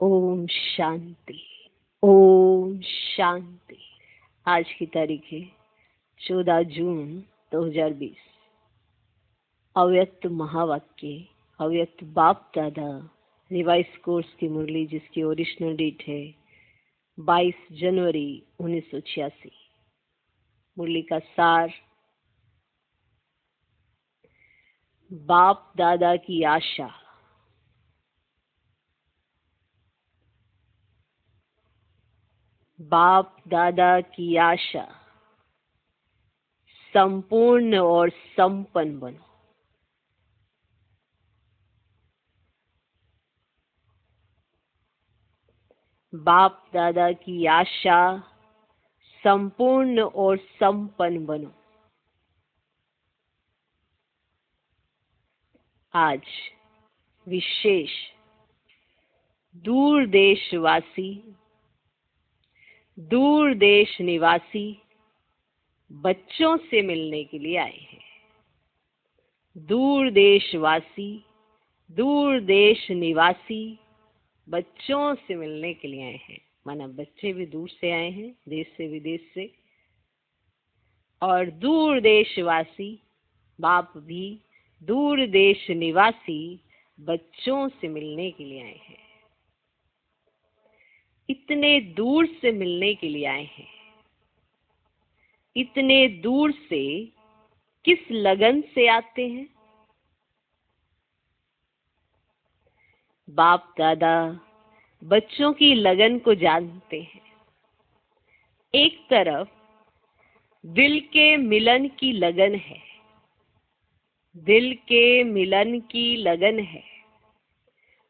ओम शांति। ओम शांति। आज की तारीख है 14 जून 2020। अव्यक्त महावाक्य, अव्यक्त बाप दादा रिवाइज कोर्स की मुरली, जिसकी ओरिजिनल डेट है 22 जनवरी 1986। मुरली का सार, बाप दादा की आशा। बाप दादा की आशा, संपूर्ण और संपन्न बनो। बाप दादा की आशा, संपूर्ण और संपन्न बनो। आज विशेष दूर देशवासी, दूर देश निवासी बच्चों से मिलने के लिए आए हैं। दूर देशवासी, दूर देश निवासी बच्चों से मिलने के लिए आए हैं। माना बच्चे भी दूर से आए हैं, देश से विदेश से, और दूर देशवासी बाप भी दूर देश निवासी बच्चों से मिलने के लिए आए हैं। इतने दूर से मिलने के लिए आए हैं। इतने दूर से किस लगन से आते हैं? बाप दादा बच्चों की लगन को जानते हैं। एक तरफ दिल के मिलन की लगन है, दिल के मिलन की लगन है।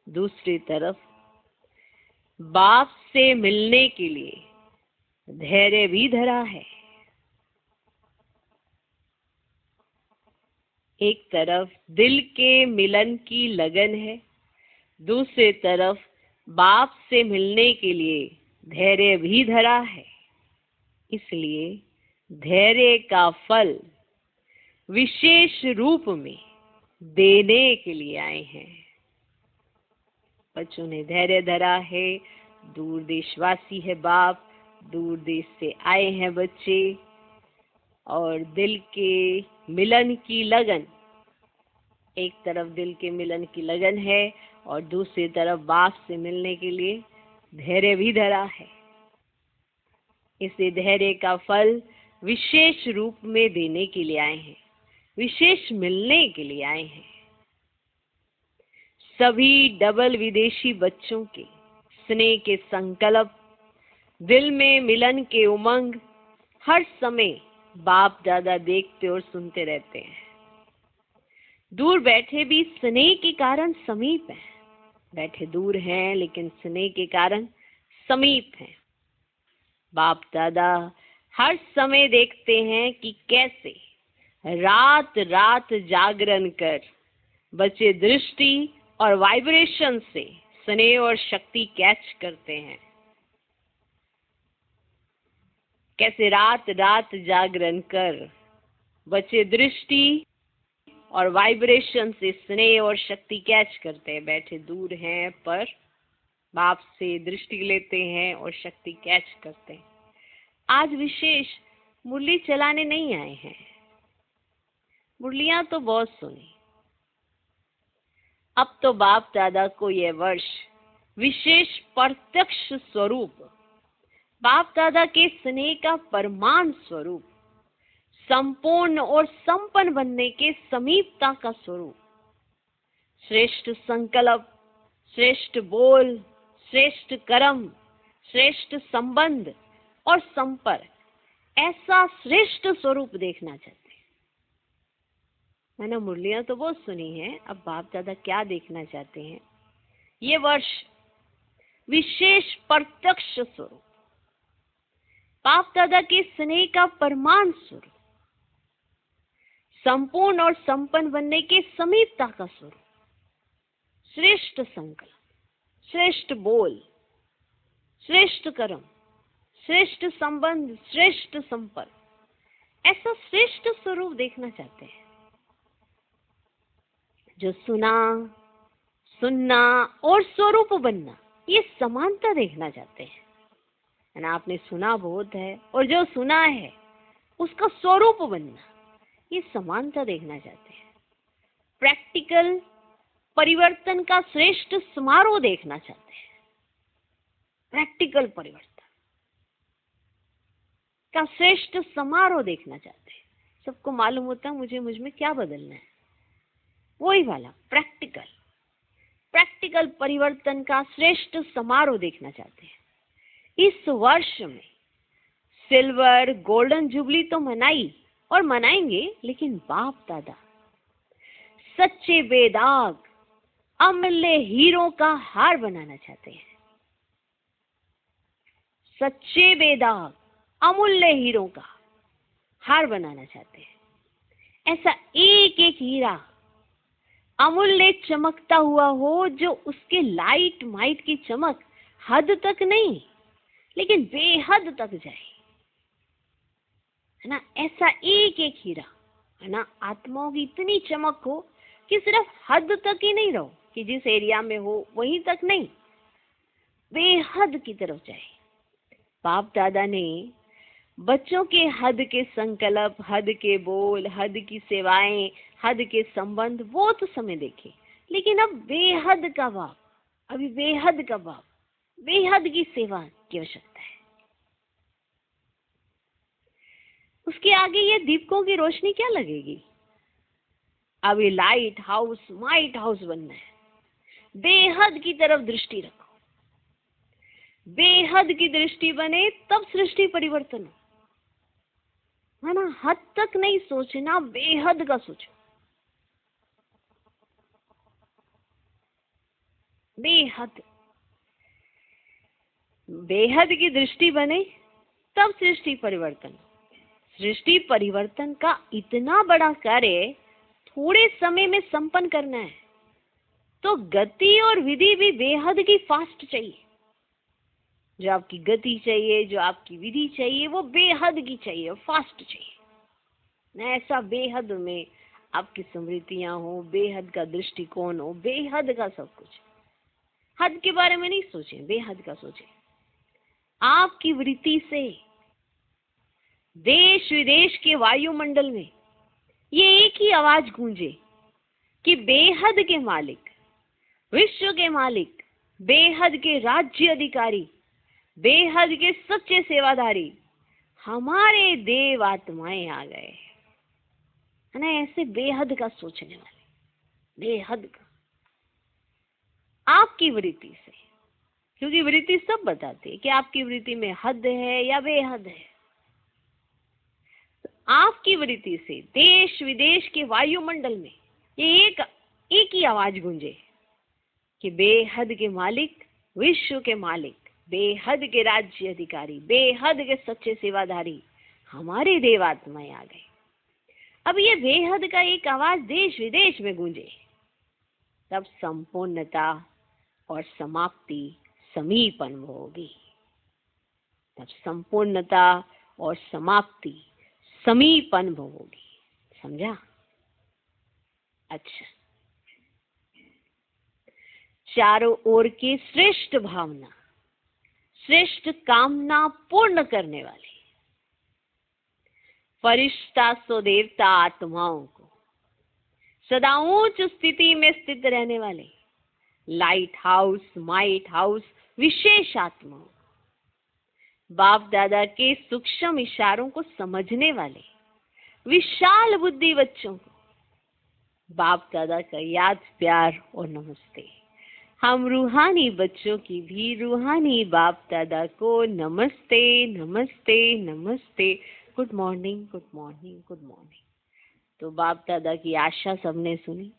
दूसरी तरफ बाप से मिलने के लिए धैर्य भी धरा है। एक तरफ दिल के मिलन की लगन है, दूसरी तरफ बाप से मिलने के लिए धैर्य भी धरा है। इसलिए धैर्य का फल विशेष रूप में देने के लिए आए हैं। बच्चों ने धैर्य धरा है। दूर देशवासी है बाप, दूर देश से आए हैं बच्चे, और दिल के मिलन की लगन, एक तरफ दिल के मिलन की लगन है और दूसरी तरफ बाप से मिलने के लिए धैर्य भी धरा है। इसे धैर्य का फल विशेष रूप में देने के लिए आए हैं, विशेष मिलने के लिए आए हैं। सभी डबल विदेशी बच्चों के स्नेह के संकल्प, दिल में मिलन के उमंग हर समय बाप दादा देखते और सुनते रहते हैं। दूर बैठे भी स्नेह के कारण समीप हैं। बैठे दूर हैं लेकिन स्नेह के कारण समीप हैं। बाप दादा हर समय देखते हैं कि कैसे रात रात जागरण कर बच्चे दृष्टि और वाइब्रेशन से स्नेह और शक्ति कैच करते हैं। कैसे रात रात जागरण कर बच्चे दृष्टि और वाइब्रेशन से स्नेह और शक्ति कैच करते हैं। बैठे दूर हैं पर बाप से दृष्टि लेते हैं और शक्ति कैच करते हैं। आज विशेष मुरली चलाने नहीं आए हैं। मुरलियां तो बहुत सुनी। अब तो बाप दादा को यह वर्ष विशेष प्रत्यक्ष स्वरूप, बाप दादा के स्नेह का परमान स्वरूप, संपूर्ण और संपन्न बनने के समीपता का स्वरूप, श्रेष्ठ संकल्प, श्रेष्ठ बोल, श्रेष्ठ कर्म, श्रेष्ठ संबंध और संपर्क, ऐसा श्रेष्ठ स्वरूप देखना चाहते हैं। मैंने मुरलियां तो बहुत सुनी है, अब बाप दादा क्या देखना चाहते हैं? ये वर्ष विशेष प्रत्यक्ष स्वरूप, बाप दादा के स्नेह का परमान स्वरूप, संपूर्ण और संपन्न बनने के समीपता का स्वरूप, श्रेष्ठ संकल्प, श्रेष्ठ बोल, श्रेष्ठ कर्म, श्रेष्ठ संबंध, श्रेष्ठ संपर्क, ऐसा श्रेष्ठ स्वरूप देखना चाहते हैं। जो सुना, सुनना और स्वरूप बनना, ये समानता देखना चाहते हैं, है ना। आपने सुना बहुत है और जो सुना है उसका स्वरूप बनना, ये समानता देखना चाहते हैं। प्रैक्टिकल परिवर्तन का श्रेष्ठ समारोह देखना चाहते हैं। प्रैक्टिकल परिवर्तन का श्रेष्ठ समारोह देखना चाहते हैं। सबको मालूम होता है मुझे मुझ में क्या बदलना है, वही वाला प्रैक्टिकल परिवर्तन का श्रेष्ठ समारोह देखना चाहते हैं। इस वर्ष में सिल्वर गोल्डन जुबली तो मनाई और मनाएंगे, लेकिन बाप दादा सच्चे बेदाग अमूल्य हीरों का हार बनाना चाहते हैं। सच्चे बेदाग अमूल्य हीरों का हार बनाना चाहते हैं। ऐसा एक एक हीरा अमूल्य चमकता हुआ हो, जो उसके लाइट माइट की चमक हद तक नहीं लेकिन बेहद तक जाए, है ना। ऐसा एक एक हीरा, है ना, आत्माओं की इतनी चमक हो कि सिर्फ हद तक ही नहीं रहो कि जिस एरिया में हो वहीं तक नहीं, बेहद की तरफ जाए। बाप दादा ने बच्चों के हद के संकल्प, हद के बोल, हद की सेवाएं, हद के संबंध वो तो समय देखे, लेकिन अब बेहद का बाप, अभी बेहद का बाप, बेहद की सेवा की आवश्यकता है। उसके आगे ये दीपकों की रोशनी क्या लगेगी। अभी लाइट हाउस माइट हाउस बनना है। बेहद की तरफ दृष्टि रखो। बेहद की दृष्टि बने तब सृष्टि परिवर्तन हो, है ना। हद तक नहीं सोचना, बेहद का सोचो। बेहद की दृष्टि बने तब सृष्टि परिवर्तन। सृष्टि परिवर्तन का इतना बड़ा कार्य थोड़े समय में संपन्न करना है, तो गति और विधि भी बेहद की फास्ट चाहिए। जो आपकी गति चाहिए, जो आपकी विधि चाहिए, वो बेहद की चाहिए, फास्ट चाहिए न। ऐसा बेहद में आपकी स्मृतियां हो, बेहद का दृष्टिकोण हो, बेहद का सब कुछ। हद के बारे में नहीं सोचे, बेहद का सोचे। आपकी वृत्ति से देश विदेश के वायुमंडल में ये एक ही आवाज गूंजे कि बेहद के मालिक, विश्व के मालिक, बेहद के राज्य अधिकारी, बेहद के सच्चे सेवाधारी हमारे देव आत्माएं आ गए, है ना। ऐसे बेहद का सोचने वाले, बेहद का आपकी वृत्ति से, क्योंकि वृत्ति सब बताती है कि आपकी वृत्ति में हद है या बेहद है। तो आपकी वृत्ति से देश विदेश के वायुमंडल में ये एक ही आवाज गूंजे कि बेहद के मालिक, विश्व के मालिक, बेहद के राज्य अधिकारी, बेहद के सच्चे सेवाधारी हमारे देवात्माएं आ गए। अब ये बेहद का एक आवाज देश विदेश में गूंजे, तब संपूर्णता और समाप्ति समीप अनुभव होगी। तब संपूर्णता और समाप्ति समीप अनुभव होगी। समझा? अच्छा, चारों ओर की श्रेष्ठ भावना, श्रेष्ठ कामना पूर्ण करने वाले फरिश्ता सो देवता आत्माओं को, सदा उच्च स्थिति में स्थित रहने वाले लाइट हाउस माइट हाउस विशेष आत्माओं, बाप दादा के सूक्ष्म इशारों को समझने वाले विशाल बुद्धि बच्चों को बाप दादा का याद प्यार और नमस्ते। हम रूहानी बच्चों की भी रूहानी बाप दादा को नमस्ते नमस्ते नमस्ते। Good morning good morning good morning. तो बाप दादा की आशा सबने सुनी,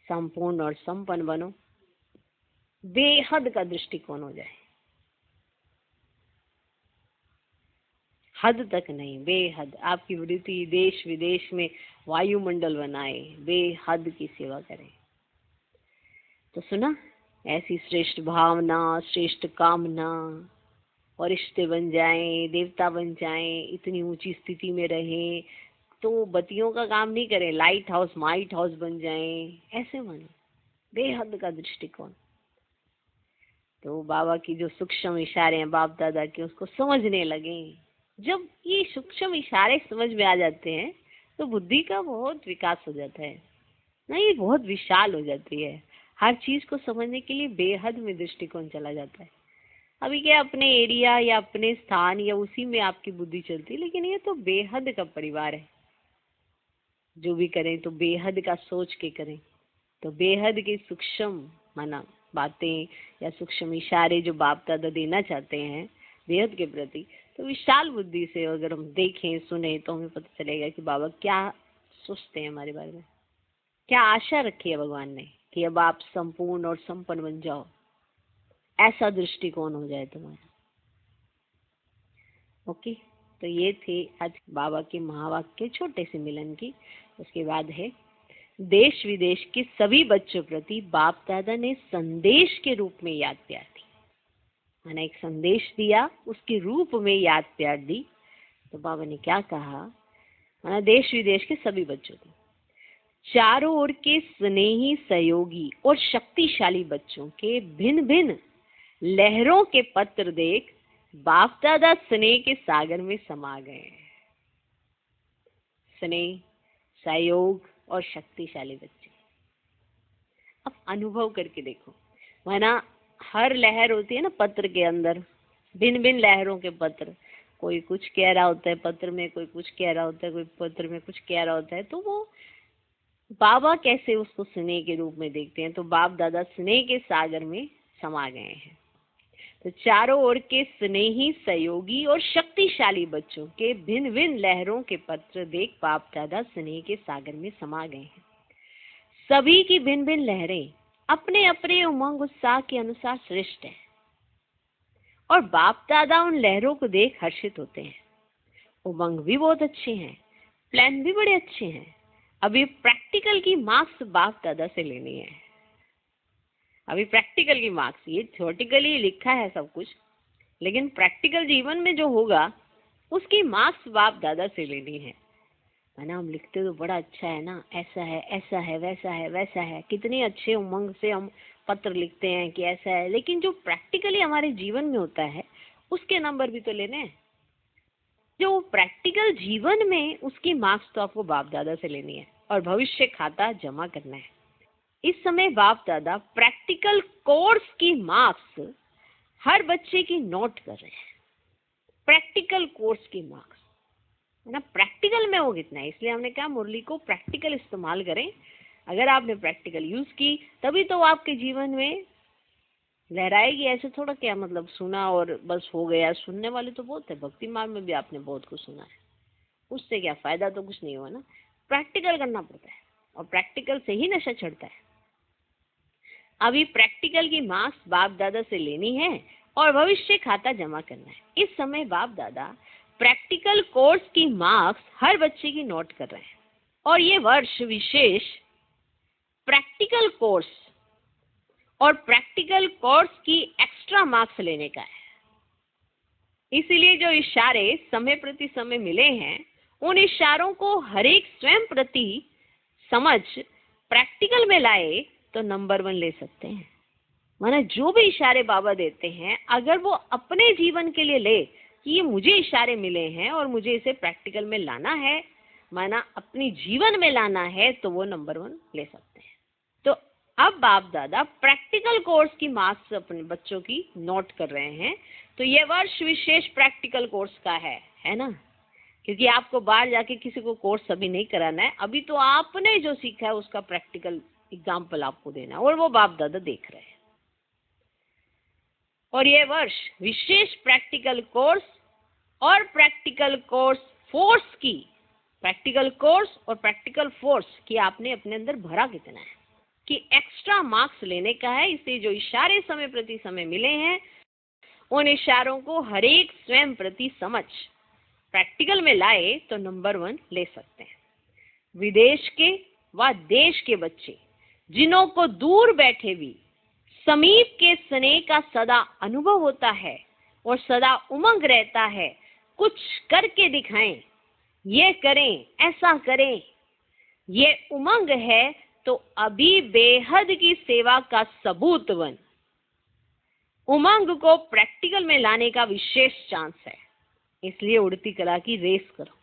संपूर्ण और संपन्न बनो, बेहद का दृष्टिकोण हो जाए। हद तक नहीं, बेहद। आपकी वृत्ति देश विदेश में वायुमंडल बनाए, बेहद की सेवा करें। तो सुना, ऐसी श्रेष्ठ भावना, श्रेष्ठ कामना और रिश्ते बन जाएं, देवता बन जाएं, इतनी ऊंची स्थिति में रहें, तो बत्तियों का काम नहीं करें, लाइट हाउस माइट हाउस बन जाएं, ऐसे मानो, बेहद का दृष्टिकोण। तो बाबा की जो सूक्ष्म इशारे हैं बाप दादा के, उसको समझने लगे। जब ये सूक्ष्म इशारे समझ में आ जाते हैं तो बुद्धि का बहुत विकास हो जाता है ना, ये बहुत विशाल हो जाती है। हर चीज को समझने के लिए बेहद में दृष्टिकोण चला जाता है। अभी क्या अपने एरिया या अपने स्थान या उसी में आपकी बुद्धि चलती है, लेकिन ये तो बेहद का परिवार है। जो भी करें तो बेहद का सोच के करें, तो बेहद की सूक्ष्म माना बातें या सूक्ष्म इशारे जो बाप दादा देना चाहते हैं बेहद के प्रति, तो विशाल बुद्धि से अगर हम देखें सुने तो हमें पता चलेगा कि बाबा क्या सोचते हैं हमारे बारे में, क्या आशा रखी है भगवान ने कि अब आप संपूर्ण और संपन्न बन जाओ, ऐसा दृष्टिकोण हो जाए तुम्हारा। ओके, तो ये थे आज बाबा के महावाक्य छोटे से मिलन की। उसके बाद है देश विदेश के सभी बच्चों प्रति बाप दादा ने संदेश के रूप में याद प्यार दी। मैंने एक संदेश दिया, उसके रूप में याद प्यार दी। तो बाबा ने क्या कहा, मैंने देश विदेश के सभी बच्चों को, चारों ओर के स्नेही सहयोगी और शक्तिशाली बच्चों के भिन्न भिन्न लहरों के पत्र देख बाप दादा स्नेह के सागर में समा गए। स्नेह, सहयोग और शक्तिशाली बच्चे। अब अनुभव करके देखो, वरना हर लहर होती है ना पत्र के अंदर, भिन्न भिन्न लहरों के पत्र, कोई कुछ कह रहा होता है पत्र में, कोई कुछ कह रहा होता है, कोई पत्र में कुछ कह रहा होता है। तो वो बाबा कैसे उसको स्नेह के रूप में देखते हैं, तो बाप दादा स्नेह के सागर में समा गए हैं। तो चारों ओर के स्नेही सहयोगी और शक्तिशाली बच्चों के भिन्न भिन्न लहरों के पत्र देख बाप दादा स्नेह के सागर में समा गए हैं। सभी की भिन्न भिन्न लहरें अपने अपने उमंग उत्साह के अनुसार श्रेष्ठ है और बाप दादा उन लहरों को देख हर्षित होते हैं। उमंग भी बहुत अच्छे हैं, प्लान भी बड़े अच्छे हैं। अभी प्रैक्टिकल की मार्क्स बाप दादा से लेनी है। अभी प्रैक्टिकल की मार्क्स, ये थ्योरेटिकली लिखा है सब कुछ, लेकिन प्रैक्टिकल जीवन में जो होगा उसकी मार्क्स बाप दादा से लेनी है ना। हम लिखते तो बड़ा अच्छा है ना, ऐसा है, ऐसा है, वैसा है, वैसा है, कितने अच्छे उमंग से हम पत्र लिखते हैं कि ऐसा है, लेकिन जो प्रैक्टिकली हमारे जीवन में होता है उसके नंबर भी तो लेने हैं। जो प्रैक्टिकल जीवन में उसकी मार्क्स तो आपको बाप दादा से लेनी है और भविष्य खाता जमा करना है। इस समय बाप दादा प्रैक्टिकल कोर्स की मार्क्स हर बच्चे की नोट कर रहे हैं। प्रैक्टिकल कोर्स की मार्क्स है ना, प्रैक्टिकल में वो कितना है, इसलिए हमने कहा मुरली को प्रैक्टिकल इस्तेमाल करें। अगर आपने प्रैक्टिकल यूज की तभी तो आपके जीवन में लहराएगी। ऐसे थोड़ा क्या मतलब सुना और बस हो गया, सुनने वाले तो बहुत है, भक्ति मार्ग में भी आपने बहुत कुछ सुना है, उससे क्या फायदा, तो कुछ नहीं हुआ ना। प्रैक्टिकल करना पड़ता है और प्रैक्टिकल से ही नशा चढ़ता है। अभी प्रैक्टिकल की मार्क्स बाप दादा से लेनी है और भविष्य खाता जमा करना है। इस समय बाप दादा प्रैक्टिकल कोर्स की मार्क्स हर बच्चे की नोट कर रहे हैं और ये वर्ष विशेष प्रैक्टिकल कोर्स और प्रैक्टिकल कोर्स की एक्स्ट्रा मार्क्स लेने का है। इसीलिए जो इशारे समय प्रति समय मिले हैं उन इशारों को हर एक स्वयं प्रति समझ प्रैक्टिकल में लाए तो नंबर 1 ले सकते हैं। माना जो भी इशारे बाबा देते हैं अगर वो अपने जीवन के लिए ले कि ये मुझे इशारे मिले हैं और मुझे इसे प्रैक्टिकल में लाना है, माना अपनी जीवन में लाना है, तो वो नंबर 1 ले सकते हैं। तो अब बाप दादा प्रैक्टिकल कोर्स की मार्क्स अपने बच्चों की नोट कर रहे हैं। तो ये वर्ष विशेष प्रैक्टिकल कोर्स का है ना, क्योंकि आपको बाहर जाके किसी को कोर्स अभी नहीं कराना है। अभी तो आपने जो सीखा है उसका प्रैक्टिकल एग्जाम्पल आपको देना और वो बाप दादा देख रहे हैं। और ये वर्ष विशेष प्रैक्टिकल कोर्स और प्रैक्टिकल कोर्स फोर्स की, प्रैक्टिकल कोर्स और प्रैक्टिकल फोर्स की आपने अपने अंदर भरा कितना है कि एक्स्ट्रा मार्क्स लेने का है। इसलिए जो इशारे समय प्रति समय मिले हैं उन इशारों को हर एक स्वयं प्रति समझ प्रैक्टिकल में लाए तो नंबर 1 ले सकते हैं। विदेश के व देश के बच्चे जिन्हों को दूर बैठे भी समीप के स्नेह का सदा अनुभव होता है और सदा उमंग रहता है, कुछ करके दिखाएं, ये करें, ऐसा करें, ये उमंग है तो अभी बेहद की सेवा का सबूत बन। उमंग को प्रैक्टिकल में लाने का विशेष चांस है, इसलिए उड़ती कला की रेस करो।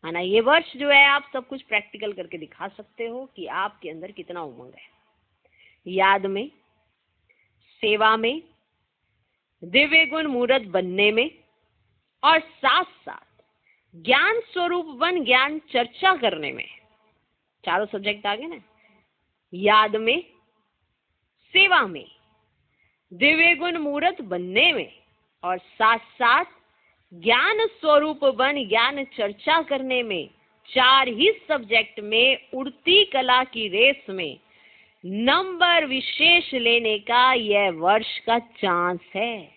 है ना, ये वर्ष जो है आप सब कुछ प्रैक्टिकल करके दिखा सकते हो कि आपके अंदर कितना उमंग है। याद में, सेवा में, दिव्य गुण मूर्त बनने में, और साथ साथ ज्ञान स्वरूप बन ज्ञान चर्चा करने में। चारों सब्जेक्ट आ गए ना, याद में, सेवा में, दिव्य गुण मूर्त बनने में, और साथ साथ ज्ञान स्वरूप बन ज्ञान चर्चा करने में। 4 ही सब्जेक्ट में उड़ती कला की रेस में नंबर विशेष लेने का यह वर्ष का चांस है।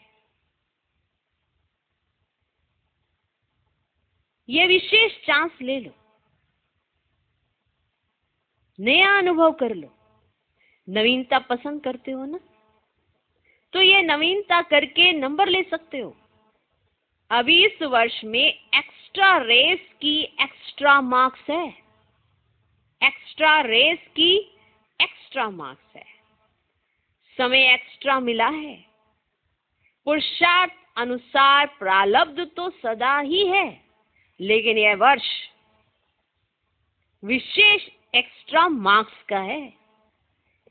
ये विशेष चांस ले लो, नया अनुभव कर लो। नवीनता पसंद करते हो ना, तो ये नवीनता करके नंबर ले सकते हो। अभी इस वर्ष में एक्स्ट्रा रेस की एक्स्ट्रा मार्क्स है, एक्स्ट्रा रेस की एक्स्ट्रा मार्क्स है। समय एक्स्ट्रा मिला है, पुरुषार्थ अनुसार प्रारब्ध तो सदा ही है, लेकिन यह वर्ष विशेष एक्स्ट्रा मार्क्स का है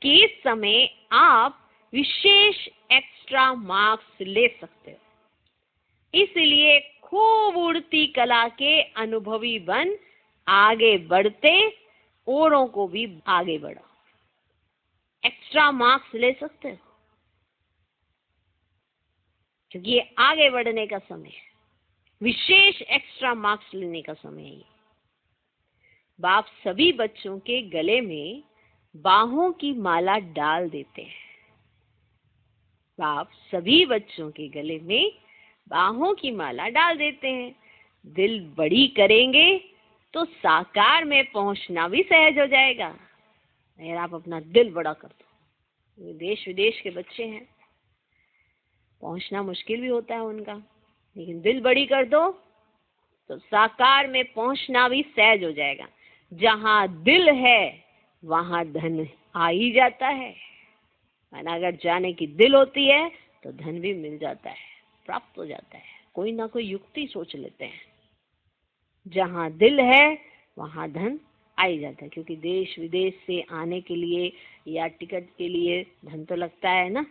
कि इस समय आप विशेष एक्स्ट्रा मार्क्स ले सकते हो। इसलिए खूब उड़ती कला के अनुभवी बन आगे बढ़ते औरों को भी आगे बढ़ाओ। एक्स्ट्रा मार्क्स ले सकते हो, क्योंकि ये आगे बढ़ने का समय है, विशेष एक्स्ट्रा मार्क्स लेने का समय है। बाप सभी बच्चों के गले में बाहों की माला डाल देते हैं। बाप सभी बच्चों के गले में बाहों की माला डाल देते हैं। दिल बड़ी करेंगे तो साकार में पहुंचना भी सहज हो जाएगा। अगर आप अपना दिल बड़ा कर दो, ये देश विदेश के बच्चे हैं, पहुंचना मुश्किल भी होता है उनका, लेकिन दिल बड़ी कर दो तो साकार में पहुंचना भी सहज हो जाएगा। जहां दिल है वहां धन आ ही जाता है। अगर जाने की दिल होती है तो धन भी मिल जाता है, प्राप्त हो जाता है। कोई ना कोई युक्ति सोच लेते हैं, जहां दिल है वहां धन आ ही जाता है, क्योंकि देश विदेश से आने के लिए या टिकट के लिए धन तो लगता है ना।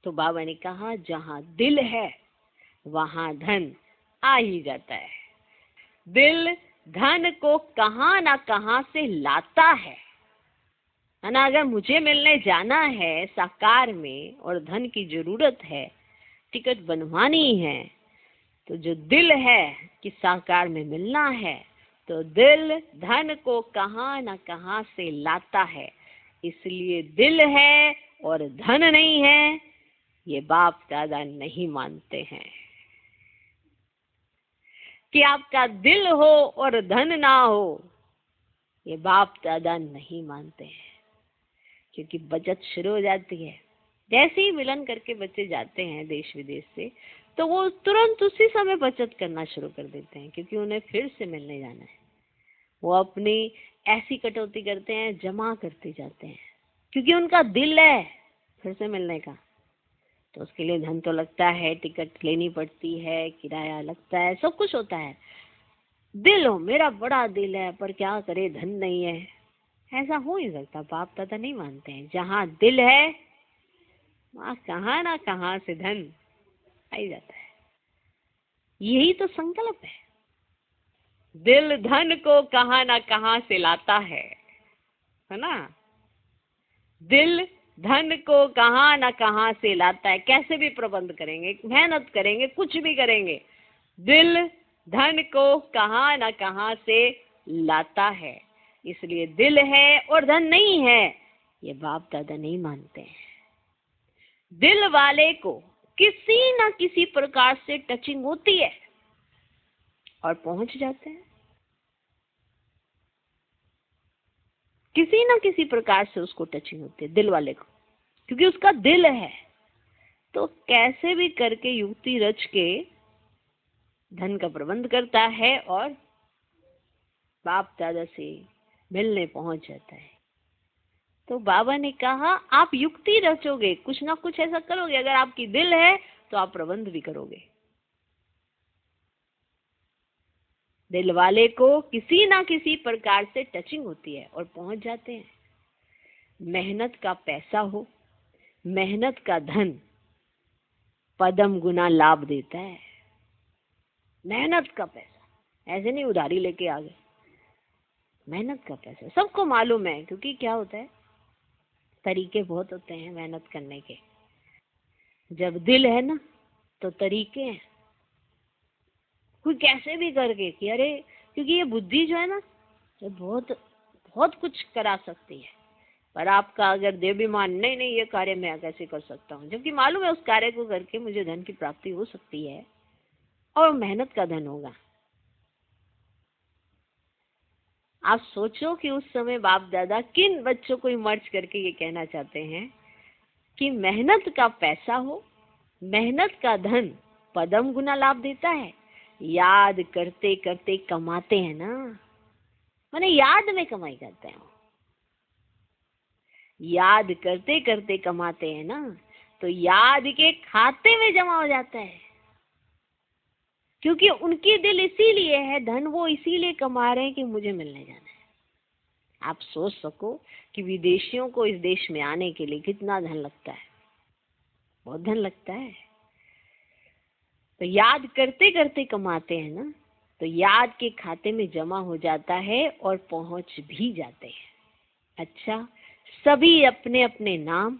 तो बाबा ने कहा जहां दिल है वहां धन आ ही जाता है। दिल धन को कहां ना कहां से लाता है ना। अगर मुझे मिलने जाना है साकार में और धन की जरूरत है, टिकट बनवानी है, तो जो दिल है कि साकार में मिलना है, तो दिल धन को कहां ना कहां से लाता है। इसलिए दिल है और धन नहीं है, ये बाप दादा नहीं मानते हैं। कि आपका दिल हो और धन ना हो, ये बाप दादा नहीं मानते हैं। क्योंकि बचत शुरू हो जाती है, जैसे ही मिलन करके बच्चे जाते हैं देश विदेश से, तो वो तुरंत उसी समय बचत करना शुरू कर देते हैं, क्योंकि उन्हें फिर से मिलने जाना है। वो अपनी ऐसी कटौती करते हैं, जमा करते जाते हैं, क्योंकि उनका दिल है फिर से मिलने का। तो उसके लिए धन तो लगता है, टिकट लेनी पड़ती है, किराया लगता है, सब कुछ होता है। दिल हो, मेरा बड़ा दिल है, पर क्या करे धन नहीं है, ऐसा हो ही सकता। बाप दादा नहीं मानते हैं। जहां दिल है वहां कहां ना कहां से धन आ ही जाता है। यही तो संकल्प है। दिल धन को कहां ना कहां से लाता है ना। दिल धन को कहां ना कहां से लाता है। कैसे भी प्रबंध करेंगे, मेहनत करेंगे, कुछ भी करेंगे, दिल धन को कहां ना कहां से लाता है। इसलिए दिल है और धन नहीं है, ये बाप दादा नहीं मानते हैं। दिल वाले को किसी न किसी प्रकार से टचिंग होती है और पहुंच जाते हैं। किसी न किसी प्रकार से उसको टचिंग होती है दिल वाले को, क्योंकि उसका दिल है। तो कैसे भी करके युक्ति रच के धन का प्रबंध करता है और बाप दादा से मिलने पहुंच जाता है। तो बाबा ने कहा आप युक्ति रचोगे, कुछ ना कुछ ऐसा करोगे, अगर आपकी दिल है तो आप प्रबंध भी करोगे। दिल वाले को किसी ना किसी प्रकार से टचिंग होती है और पहुंच जाते हैं। मेहनत का पैसा हो, मेहनत का धन पदम गुना लाभ देता है। मेहनत का पैसा, ऐसे नहीं उधारी लेके आ गए, मेहनत का पैसा सबको मालूम है, क्योंकि क्या होता है, तरीके बहुत होते हैं मेहनत करने के। जब दिल है ना तो तरीके हैं, कोई कैसे भी करके कि अरे, क्योंकि ये बुद्धि जो है ना, ये बहुत बहुत कुछ करा सकती है। पर आपका अगर देवाभिमान, नहीं नहीं ये कार्य मैं कैसे कर सकता हूँ, जबकि मालूम है उस कार्य को करके मुझे धन की प्राप्ति हो सकती है और मेहनत का धन होगा। आप सोचो कि उस समय बाप दादा किन बच्चों को इमर्ज करके ये कहना चाहते हैं कि मेहनत का पैसा हो, मेहनत का धन पदम गुना लाभ देता है। याद करते करते कमाते हैं ना, माने याद में कमाई करते हैं, याद करते करते कमाते हैं ना, तो याद के खाते में जमा हो जाता है। क्योंकि उनकी दिल इसीलिए है, धन वो इसीलिए कमा रहे हैं कि मुझे मिलने जाना है। आप सोच सको कि विदेशियों को इस देश में आने के लिए कितना धन लगता है, बहुत धन लगता है। तो याद करते करते कमाते हैं ना, तो याद के खाते में जमा हो जाता है और पहुंच भी जाते हैं। अच्छा, सभी अपने अपने नाम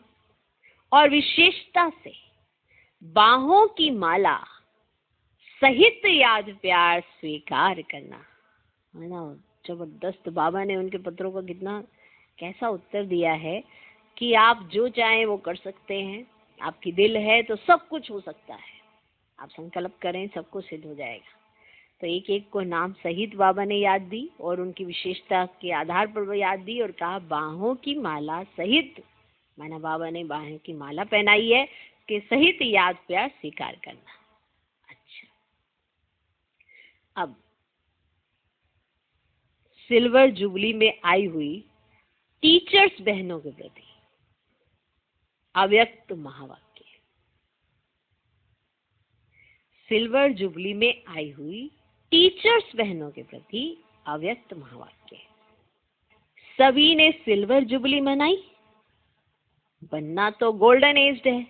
और विशेषता से बाहों की माला सहित याद प्यार स्वीकार करना, है ना। जबरदस्त बाबा ने उनके पत्रों का कितना कैसा उत्तर दिया है कि आप जो चाहें वो कर सकते हैं, आपकी दिल है तो सब कुछ हो सकता है, आप संकल्प करें सब कुछ सिद्ध हो जाएगा। तो एक एक को नाम सहित बाबा ने याद दी और उनकी विशेषता के आधार पर वो याद दी और कहा बाहों की माला सहित, माना बाबा ने बाहों की माला पहनाई है कि सहित याद प्यार स्वीकार करना। अच्छा, अब सिल्वर जुबली में आई हुई टीचर्स बहनों के प्रति अव्यक्त महावाक्य। सिल्वर जुबली में आई हुई टीचर्स बहनों के प्रति अव्यक्त महावाक्य। सभी ने सिल्वर जुबली मनाई, बनना तो गोल्डन एज है,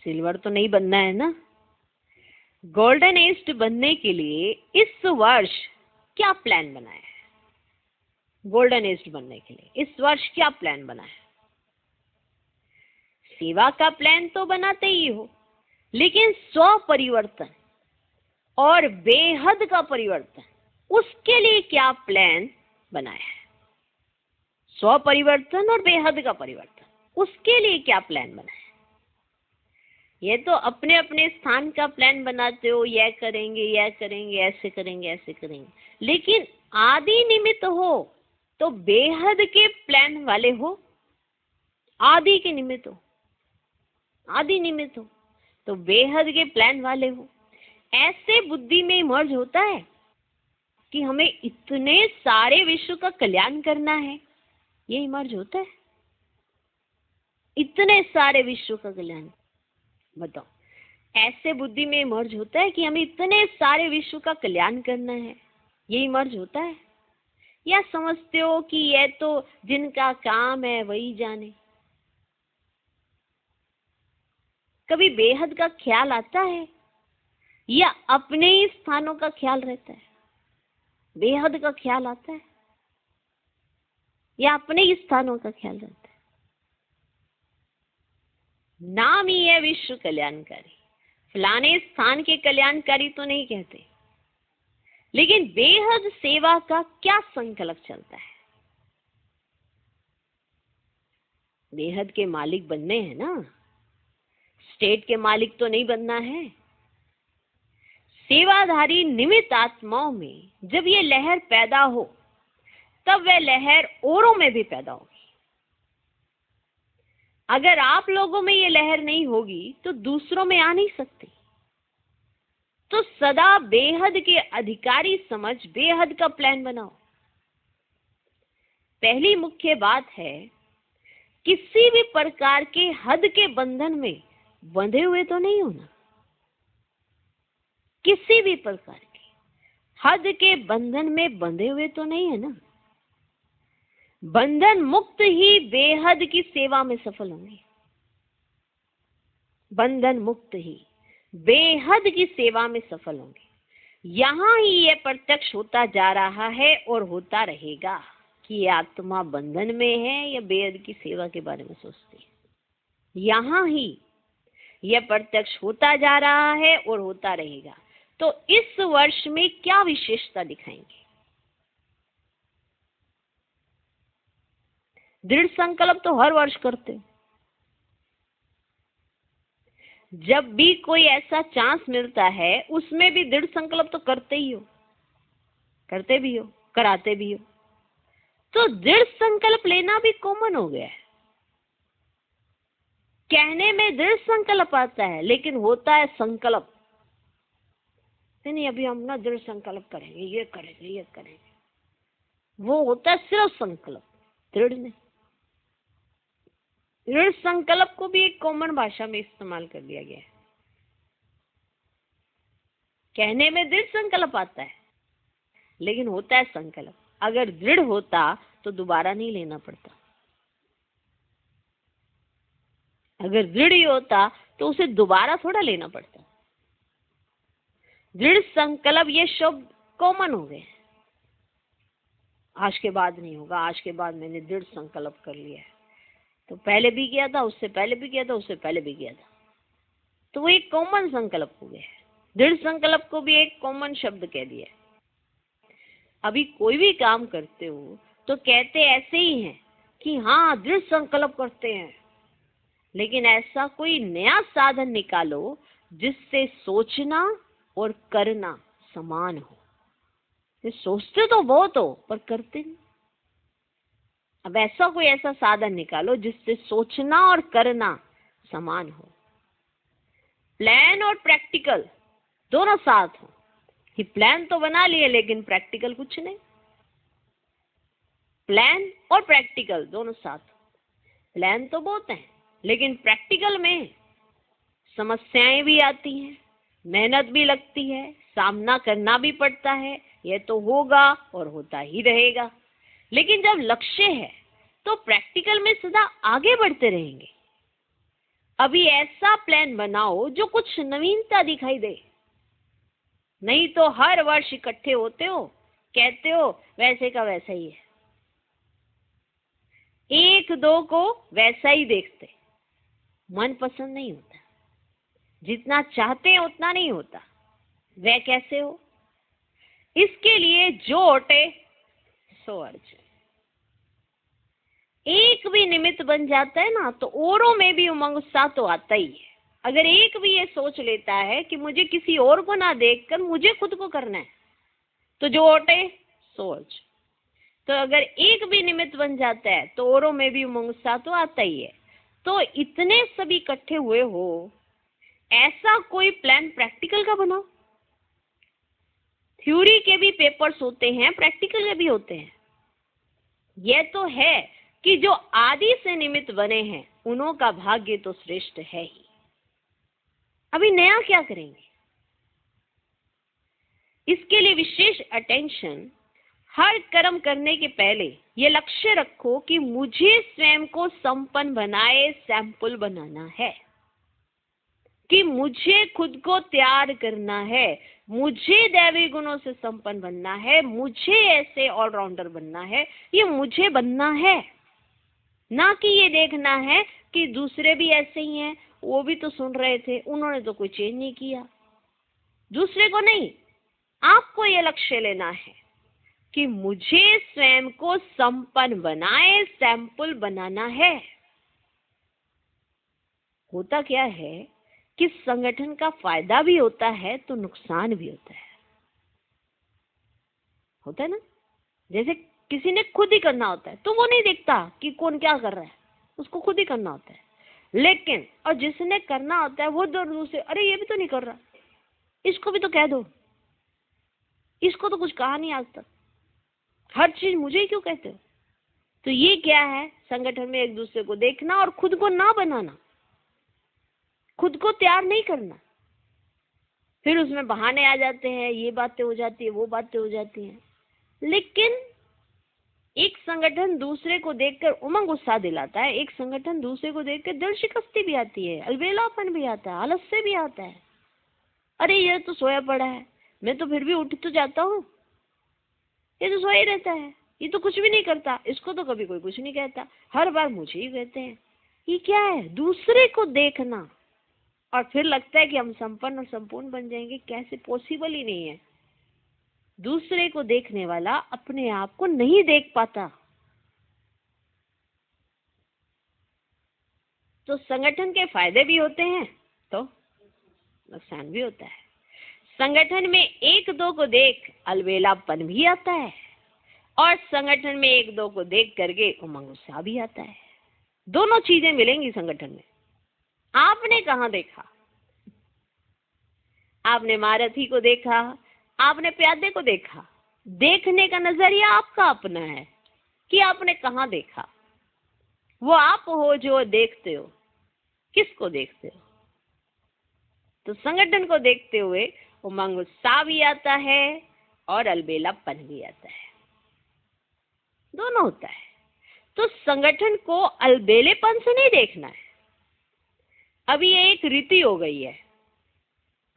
सिल्वर तो नहीं बनना है ना। गोल्डन एज बनने के लिए इस वर्ष क्या प्लान बनाया है? गोल्डन एज बनने के लिए इस वर्ष क्या प्लान बना है? सेवा का प्लान तो बनाते ही हो, लेकिन स्व परिवर्तन और बेहद का परिवर्तन, उसके लिए क्या प्लान बनाया है? स्व परिवर्तन और बेहद का परिवर्तन, उसके लिए क्या प्लान बना है? ये तो अपने अपने स्थान का प्लान बनाते हो, यह करेंगे यह करेंगे, ऐसे करेंगे ऐसे करेंगे, लेकिन आदि निमित्त हो तो बेहद के प्लान वाले हो, आदि के निमित्त हो, आदि निमित्त हो तो बेहद के प्लान वाले हो। ऐसे बुद्धि में इमर्ज होता है कि हमें इतने सारे विश्व का कल्याण करना है, ये इमर्ज होता है। इतने सारे विश्व का कल्याण, बताओ, ऐसे बुद्धि में इमर्ज होता है कि हमें इतने सारे विश्व का कल्याण करना है, ये इमर्ज होता है? या समझते हो कि ये तो जिनका काम है वही जाने? कभी बेहद का ख्याल आता है या अपने ही स्थानों का ख्याल रहता है? बेहद का ख्याल आता है या अपने ही स्थानों का ख्याल रहता है? नाम ही है विश्व कल्याणकारी, फलाने स्थान के कल्याणकारी तो नहीं कहते, लेकिन बेहद सेवा का क्या संकल्प चलता है? बेहद के मालिक बनने हैं ना, स्टेट के मालिक तो नहीं बनना है। सेवाधारी निमित्त आत्माओं में जब ये लहर पैदा हो, तब वह लहर औरों में भी पैदा होगी। अगर आप लोगों में ये लहर नहीं होगी तो दूसरों में आ नहीं सकती। तो सदा बेहद के अधिकारी समझ बेहद का प्लान बनाओ। पहली मुख्य बात है किसी भी प्रकार के हद के बंधन में बंधे हुए तो नहीं हो ना। किसी भी प्रकार के हद के बंधन में बंधे हुए तो नहीं है ना। बंधन मुक्त ही बेहद की सेवा में सफल होंगे। बंधन मुक्त ही बेहद की सेवा में सफल होंगे। यहां ही यह प्रत्यक्ष होता जा रहा है और होता रहेगा कि ये आत्मा बंधन में है या बेहद की सेवा के बारे में सोचती है। यहां ही यह प्रत्यक्ष होता जा रहा है और होता रहेगा। तो इस वर्ष में क्या विशेषता दिखाएंगे? दृढ़ संकल्प तो हर वर्ष करते हो। जब भी कोई ऐसा चांस मिलता है उसमें भी दृढ़ संकल्प तो करते ही हो, करते भी हो, कराते भी हो। तो दृढ़ संकल्प लेना भी कॉमन हो गया है। कहने में दृढ़ संकल्प आता है लेकिन होता है संकल्प नहीं, अभी हम ना दृढ़ संकल्प करेंगे, ये करेंगे, ये करेंगे। वो होता है सिर्फ संकल्प, दृढ़ नहीं। दृढ़ संकल्प को भी एक कॉमन भाषा में इस्तेमाल कर दिया गया है। कहने में दृढ़ संकल्प आता है लेकिन होता है संकल्प। अगर दृढ़ होता तो दोबारा नहीं लेना पड़ता। अगर दृढ़ ही होता तो उसे दोबारा थोड़ा लेना पड़ता। दृढ़ संकल्प ये शब्द कॉमन हो गए। आज के बाद नहीं होगा, आज के बाद मैंने दृढ़ संकल्प कर लिया है। तो पहले भी किया था, उससे पहले भी किया था, उससे पहले भी किया था। तो वो एक कॉमन संकल्प हो गया है। दृढ़ संकल्प को भी एक कॉमन शब्द कह दिया। अभी कोई भी काम करते हो तो कहते ऐसे ही हैं कि हाँ दृढ़ संकल्प करते हैं, लेकिन ऐसा कोई नया साधन निकालो जिससे सोचना और करना समान हो। ये सोचते तो बहुत हो पर करते नहीं। अब ऐसा साधन निकालो जिससे सोचना और करना समान हो। प्लान और प्रैक्टिकल दोनों साथ हो। कि प्लान तो बना लिए लेकिन प्रैक्टिकल कुछ नहीं। प्लान और प्रैक्टिकल दोनों साथ। प्लान तो बहुत है लेकिन प्रैक्टिकल में समस्याएं भी आती हैं, मेहनत भी लगती है, सामना करना भी पड़ता है। यह तो होगा और होता ही रहेगा। लेकिन जब लक्ष्य है तो प्रैक्टिकल में सदा आगे बढ़ते रहेंगे। अभी ऐसा प्लान बनाओ जो कुछ नवीनता दिखाई दे। नहीं तो हर वर्ष इकट्ठे होते हो, कहते हो वैसे का वैसा ही है। एक दो को वैसा ही देखते, मन पसंद नहीं होता। जितना चाहते हैं उतना नहीं होता। वह कैसे हो? इसके लिए जो ओटे सो अर्ज। एक भी निमित्त बन जाता है ना तो औरों में भी उमंग उत्साह तो आता ही है। अगर एक भी ये सोच लेता है कि मुझे किसी और को ना देखकर मुझे खुद को करना है, तो जो ओटे सो अर्ज। तो अगर एक भी निमित्त बन जाता है तो औरों में भी उमंग उत्साह तो आता ही है। तो इतने सभी इकट्ठे हुए हो, ऐसा कोई प्लान प्रैक्टिकल का बनाओ। थ्योरी के भी पेपर्स होते हैं, प्रैक्टिकल के भी होते हैं। यह तो है कि जो आदि से निमित्त बने हैं उन्हों का भाग्य तो श्रेष्ठ है ही। अभी नया क्या करेंगे? इसके लिए विशेष अटेंशन। हर कर्म करने के पहले ये लक्ष्य रखो कि मुझे स्वयं को संपन्न बनाए सैंपल बनाना है, कि मुझे खुद को तैयार करना है, मुझे दैवी गुणों से संपन्न बनना है, मुझे ऐसे ऑलराउंडर बनना है। ये मुझे बनना है, ना कि ये देखना है कि दूसरे भी ऐसे ही हैं, वो भी तो सुन रहे थे, उन्होंने तो कोई चेंज नहीं किया। दूसरे को नहीं, आपको ये लक्ष्य लेना है कि मुझे स्वयं को संपन्न बनाए सैंपल बनाना है। होता क्या है कि संगठन का फायदा भी होता है तो नुकसान भी होता है ना। जैसे किसी ने खुद ही करना होता है तो वो नहीं देखता कि कौन क्या कर रहा है, उसको खुद ही करना होता है। लेकिन और जिसने करना होता है वो दूर से, अरे ये भी तो नहीं कर रहा, इसको भी तो कह दो, इसको तो कुछ कहा नहीं आज तक, हर चीज मुझे ही क्यों कहते हो। तो ये क्या है? संगठन में एक दूसरे को देखना और खुद को ना बनाना, खुद को तैयार नहीं करना। फिर उसमें बहाने आ जाते हैं, ये बातें हो जाती है, वो बातें हो जाती हैं। लेकिन एक संगठन दूसरे को देखकर उमंग उत्साह दिलाता है, एक संगठन दूसरे को देखकर दिल शिकस्ती भी आती है, अलबेलापन भी आता है, आलस्य भी आता है। अरे ये तो सोया पड़ा है, मैं तो फिर भी उठ तो जाता हूँ, ये तो सोया ही रहता है, ये तो कुछ भी नहीं करता, इसको तो कभी कोई कुछ नहीं कहता, हर बार मुझे ही कहते हैं। ये क्या है? दूसरे को देखना और फिर लगता है कि हम संपन्न और संपूर्ण बन जाएंगे। कैसे? पॉसिबल ही नहीं है। दूसरे को देखने वाला अपने आप को नहीं देख पाता। तो संगठन के फायदे भी होते हैं तो नुकसान भी होता है। संगठन में एक दो को देख अलबेलापन भी आता है और संगठन में एक दो को देख करके उमंग उत्साह भी आता है। दोनों चीजें मिलेंगी संगठन में। आपने कहाँ देखा? आपने महारथी को देखा, आपने प्यादे को देखा। देखने का नजरिया आपका अपना है कि आपने कहाँ देखा। वो आप हो जो देखते हो। किसको देखते हो? तो संगठन को देखते हुए उमंग उत्साह भी आता है और अलबेलापन भी आता है, दोनों होता है। तो संगठन को अलबेलेपन से नहीं देखना है। अभी ये एक रीति हो गई है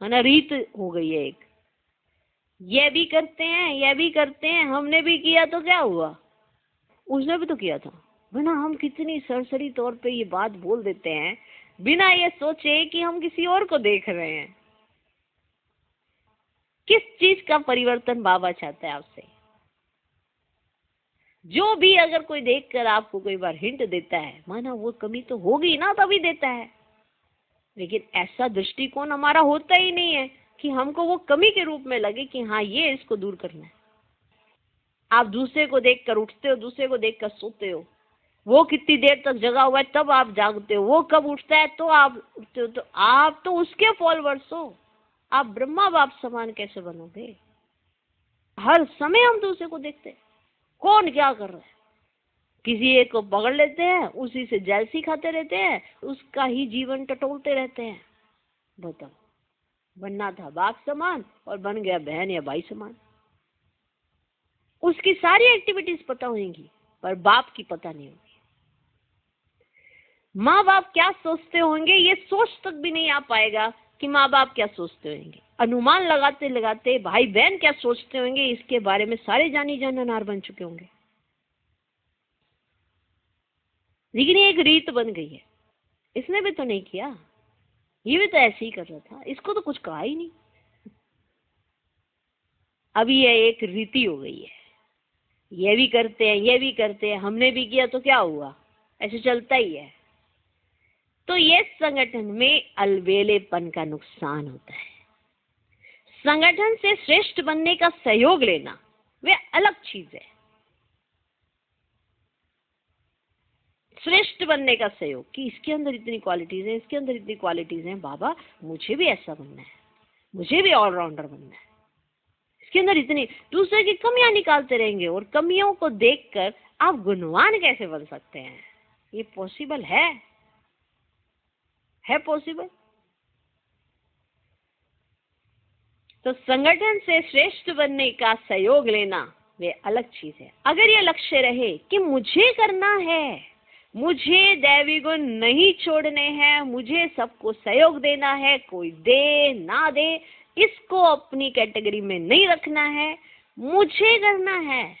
ना, रीत हो गई है एक। ये भी करते हैं, ये भी करते हैं, हमने भी किया तो क्या हुआ, उसने भी तो किया था। बिना हम कितनी सरसरी तौर पे ये बात बोल देते हैं, बिना ये सोचे कि हम किसी और को देख रहे हैं। किस चीज का परिवर्तन बाबा चाहता है आपसे? जो भी अगर कोई देखकर आपको कई बार हिंट देता है, माना वो कमी तो होगी ना तभी देता है, लेकिन ऐसा दृष्टिकोण हमारा होता ही नहीं है कि हमको वो कमी के रूप में लगे कि हाँ ये इसको दूर करना है। आप दूसरे को देखकर उठते हो, दूसरे को देखकर सोते हो। वो कितनी देर तक जगा हुआ है तब आप जागते हो, वो कब उठता है तो आप उठते हो। तो आप तो उसके फॉलोअर्स हो। आप ब्रह्मा बाप समान कैसे बनोगे? हर समय हम दूसरे को देखते हैं, कौन क्या कर रहा है। किसी एक को पकड़ लेते हैं, उसी से जैलसी खाते रहते हैं, उसका ही जीवन टटोलते रहते हैं। बताओ, बनना था बाप समान और बन गया बहन या भाई समान। उसकी सारी एक्टिविटीज पता होंगी पर बाप की पता नहीं होगी। माँ बाप क्या सोचते होंगे ये सोच तक भी नहीं आ पाएगा कि माँ बाप क्या सोचते होंगे। अनुमान लगाते लगाते भाई बहन क्या सोचते होंगे इसके बारे में सारे जानी जानानार बन चुके होंगे। लेकिन ये एक रीत बन गई है। इसने भी तो नहीं किया, ये भी तो ऐसे ही कर रहा था, इसको तो कुछ कहा ही नहीं। अभी ये एक रीति हो गई है, ये भी करते हैं, ये भी करते हैं, हमने भी किया तो क्या हुआ, ऐसे चलता ही है। तो ये संगठन में अलबेलेपन का नुकसान होता है। संगठन से श्रेष्ठ बनने का सहयोग लेना वे अलग चीज है। श्रेष्ठ बनने का सहयोग कि इसके अंदर इतनी क्वालिटीज हैं, इसके अंदर इतनी क्वालिटीज हैं, बाबा मुझे भी ऐसा बनना है, मुझे भी ऑलराउंडर बनना है। इसके अंदर इतनी, दूसरे की कमियां निकालते रहेंगे और कमियों को देखकर आप गुणवान कैसे बन सकते हैं? ये पॉसिबल है पॉसिबल? तो संगठन से श्रेष्ठ बनने का सहयोग लेना वे अलग चीज है। अगर ये लक्ष्य रहे कि मुझे करना है, मुझे दैवी गुण नहीं छोड़ने हैं, मुझे सबको सहयोग देना है, कोई दे ना दे इसको अपनी कैटेगरी में नहीं रखना है, मुझे करना है,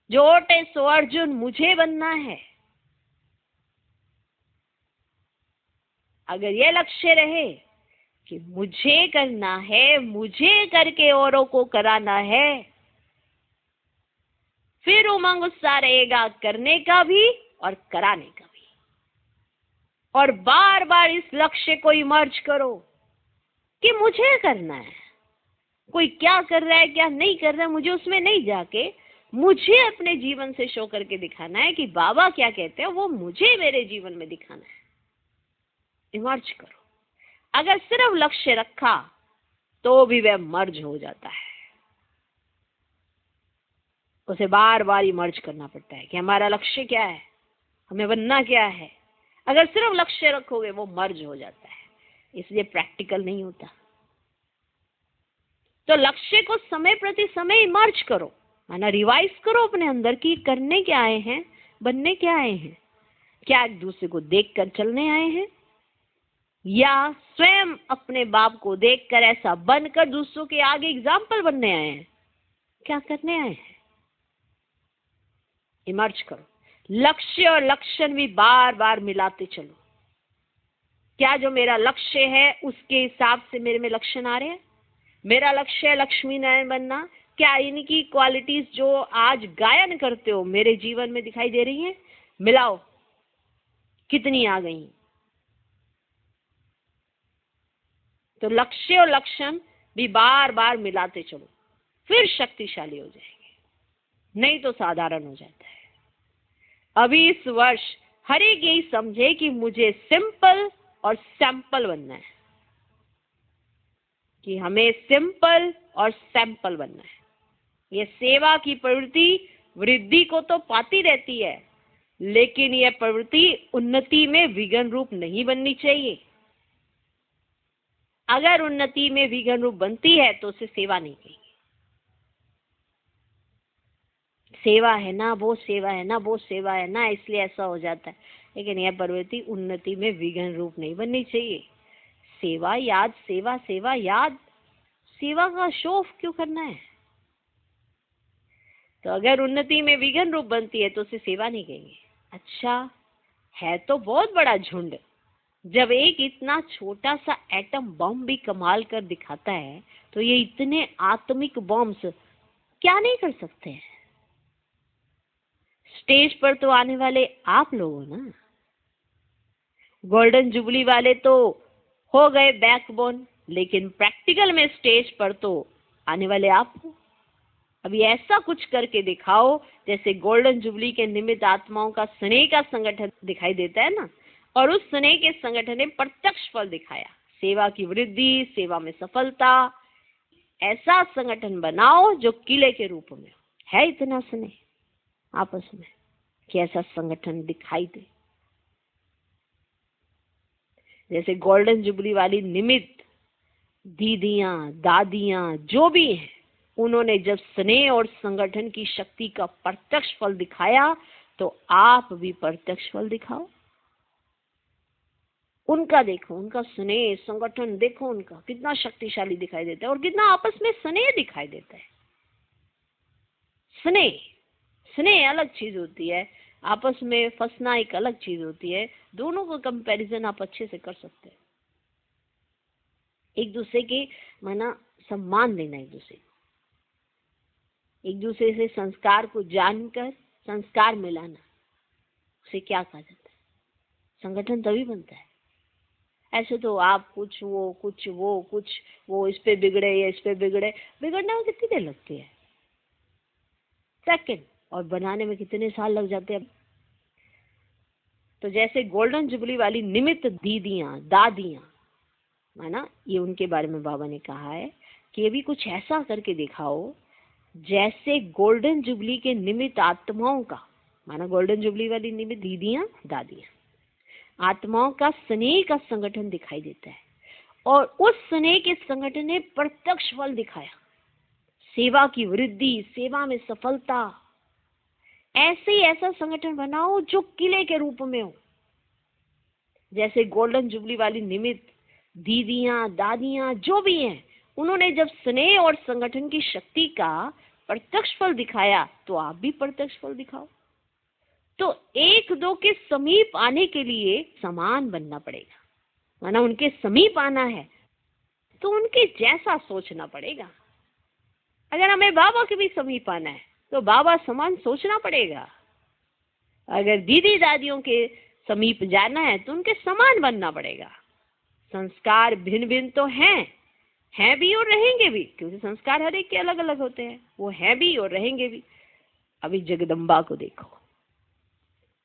जो ओटे सो अर्जुन मुझे बनना है। अगर ये लक्ष्य रहे कि मुझे करना है, मुझे करके औरों को कराना है, फिर उमंग उत्साह रहेगा करने का भी और कराने का भी। और बार बार इस लक्ष्य को इमर्ज करो कि मुझे करना है, कोई क्या कर रहा है क्या नहीं कर रहा है मुझे उसमें नहीं जाके, मुझे अपने जीवन से शो करके दिखाना है कि बाबा क्या कहते हैं वो मुझे मेरे जीवन में दिखाना है। इमर्ज करो। अगर सिर्फ लक्ष्य रखा तो भी वह मर्ज हो जाता है। उसे बार बार इमर्ज करना पड़ता है कि हमारा लक्ष्य क्या है, हमें बनना क्या है। अगर सिर्फ लक्ष्य रखोगे वो मर्ज हो जाता है, इसलिए प्रैक्टिकल नहीं होता। तो लक्ष्य को समय प्रति समय इमर्ज करो, माना रिवाइज करो अपने अंदर की करने क्या आए हैं, बनने क्या आए हैं। क्या एक दूसरे को देखकर चलने आए हैं, या स्वयं अपने बाप को देखकर ऐसा बनकर दूसरों के आगे एग्जाम्पल बनने आए हैं, क्या करने आए हैं। इमर्ज करो। लक्ष्य और लक्षण भी बार बार मिलाते चलो। क्या जो मेरा लक्ष्य है उसके हिसाब से मेरे में लक्षण आ रहे हैं। मेरा लक्ष्य है लक्ष्मी नारायण बनना, क्या इनकी क्वालिटीज जो आज गायन करते हो मेरे जीवन में दिखाई दे रही हैं। मिलाओ, कितनी आ गई। तो लक्ष्य और लक्षण भी बार बार मिलाते चलो, फिर शक्तिशाली हो जाएंगे, नहीं तो साधारण हो जाता है। अभी इस वर्ष हर एक यही समझे कि मुझे सिंपल और सैंपल बनना है, कि हमें सिंपल और सैंपल बनना है। ये सेवा की प्रवृत्ति वृद्धि को तो पाती रहती है, लेकिन यह प्रवृत्ति उन्नति में विघ्न रूप नहीं बननी चाहिए। अगर उन्नति में विघ्न रूप बनती है तो उसे सेवा नहीं कहेंगे। सेवा है ना वो सेवा है ना वो सेवा है ना, इसलिए ऐसा हो जाता है। लेकिन यह प्रवृत्ति उन्नति में विघ्न रूप नहीं बननी चाहिए। सेवा याद, सेवा सेवा याद, सेवा का शो ऑफ क्यों करना है। तो अगर उन्नति में विघ्न रूप बनती है तो उसे सेवा नहीं कहेंगे। अच्छा है तो बहुत बड़ा झुंड, जब एक इतना छोटा सा एटम बम भी कमाल कर दिखाता है तो ये इतने आत्मिक बॉम्ब्स क्या नहीं कर सकते हैं। स्टेज पर तो आने वाले आप लोग हो ना। गोल्डन जुबली वाले तो हो गए बैकबोन, लेकिन प्रैक्टिकल में स्टेज पर तो आने वाले आप हो। अभी ऐसा कुछ करके दिखाओ जैसे गोल्डन जुबली के निमित्त आत्माओं का स्नेह का संगठन दिखाई देता है ना, और उस स्नेह के संगठन ने प्रत्यक्ष फल दिखाया, सेवा की वृद्धि, सेवा में सफलता। ऐसा संगठन बनाओ जो किले के रूप में है, इतना स्नेह आपस में कि ऐसा संगठन दिखाई दे। जैसे गोल्डन जुबली वाली निमित्त दीदियां, दादियां जो भी हैं, उन्होंने जब स्नेह और संगठन की शक्ति का प्रत्यक्ष फल दिखाया, तो आप भी प्रत्यक्ष फल दिखाओ। उनका देखो, उनका स्नेह संगठन देखो, उनका कितना शक्तिशाली दिखाई देता है और कितना आपस में स्नेह दिखाई देता है। स्नेह स्नेह अलग चीज होती है, आपस में फंसना एक अलग चीज होती है। दोनों को कंपैरिजन आप अच्छे से कर सकते हैं। एक दूसरे के माना सम्मान देना, एक दूसरे से संस्कार को जानकर संस्कार मिलाना, उसे क्या कहा जाता है। संगठन तभी बनता है। ऐसे तो आप कुछ वो इस पे बिगड़े या इस पे बिगड़े, बिगड़ने में कितनी देर लगती है, सेकंड, और बनाने में कितने साल लग जाते हैं। तो जैसे गोल्डन जुबली वाली निमित्त दीदियां, दादियां, माना ये उनके बारे में बाबा ने कहा है कि ये भी कुछ ऐसा करके दिखाओ जैसे गोल्डन जुबली के निमित्त आत्माओं का, माना गोल्डन जुबली वाली निमित्त दीदियां, दादियां, आत्माओं का स्नेह का संगठन दिखाई देता है, और उस स्नेह के संगठन ने प्रत्यक्ष फल दिखाया, सेवा की वृद्धि, सेवा में सफलता। ऐसे ही ऐसा संगठन बनाओ जो किले के रूप में हो। जैसे गोल्डन जुबली वाली निमित्त दीदियां, दादियां जो भी हैं, उन्होंने जब स्नेह और संगठन की शक्ति का प्रत्यक्ष फल दिखाया, तो आप भी प्रत्यक्ष फल दिखाओ। तो एक दो के समीप आने के लिए समान बनना पड़ेगा, माना उनके समीप आना है तो उनके जैसा सोचना पड़ेगा। अगर हमें बाबा के भी समीप आना है तो बाबा समान सोचना पड़ेगा। अगर दीदी दादियों के समीप जाना है तो उनके समान बनना पड़ेगा। संस्कार भिन्न भिन्न तो हैं भी और रहेंगे भी, क्योंकि संस्कार हर एक के अलग अलग होते हैं, वो हैं भी और रहेंगे भी। अभी जगदम्बा को देखो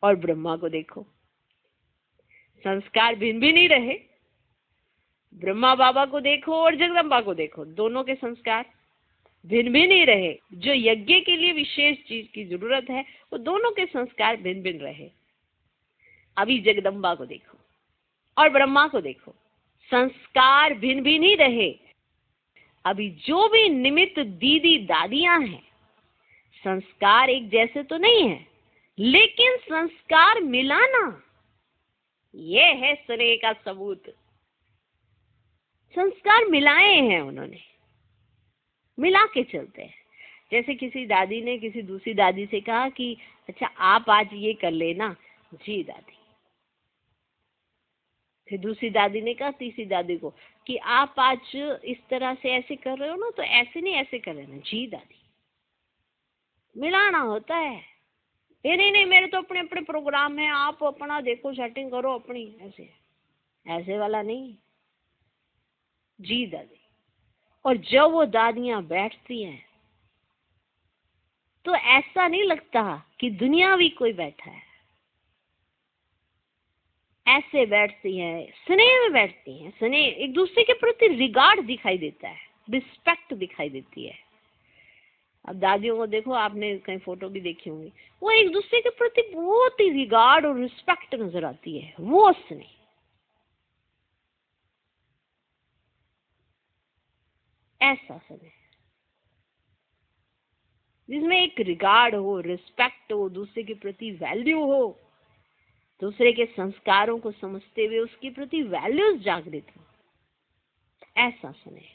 और ब्रह्मा को देखो, संस्कार भिन्न भी नहीं रहे। ब्रह्मा बाबा को देखो और जगदम्बा को देखो, दोनों के संस्कार भिन्न भिन्न ही रहे। जो यज्ञ के लिए विशेष चीज की जरूरत है वो दोनों के संस्कार भिन्न भिन्न रहे। अभी जगदम्बा को देखो और ब्रह्मा को देखो, संस्कार भिन्न भिन्न ही रहे। अभी जो भी निमित्त दीदी दादियां हैं, संस्कार एक जैसे तो नहीं है, लेकिन संस्कार मिलाना ये है स्नेह का सबूत। संस्कार मिलाए हैं उन्होंने, मिला के चलते हैं। जैसे किसी दादी ने किसी दूसरी दादी से कहा कि अच्छा आप आज ये कर लेना। जी दादी। फिर दूसरी दादी ने कहा तीसरी दादी को कि आप आज इस तरह से ऐसे कर रहे हो ना, तो ऐसे नहीं ऐसे कर लेना। जी दादी। मिलाना होता है। ये नहीं मेरे तो अपने अपने प्रोग्राम है, आप अपना देखो, सेटिंग करो अपनी, ऐसे ऐसे वाला नहीं। जी दादी। और जब वो दादियां बैठती हैं तो ऐसा नहीं लगता कि दुनियावी कोई बैठा है। ऐसे बैठती हैं, स्नेह में बैठती हैं। स्नेह, एक दूसरे के प्रति रिगार्ड दिखाई देता है, रिस्पेक्ट दिखाई देती है। अब दादियों को देखो, आपने कहीं फोटो भी देखी होंगी, वो एक दूसरे के प्रति बहुत ही रिगार्ड और रिस्पेक्ट नजर आती है। वो स्नेह, ऐसा स्नेह जिसमें एक रिगार्ड हो, रिस्पेक्ट हो, दूसरे के प्रति वैल्यू हो, दूसरे के संस्कारों को समझते हुए उसके प्रति वैल्यूज जागृत हो, ऐसा स्नेह।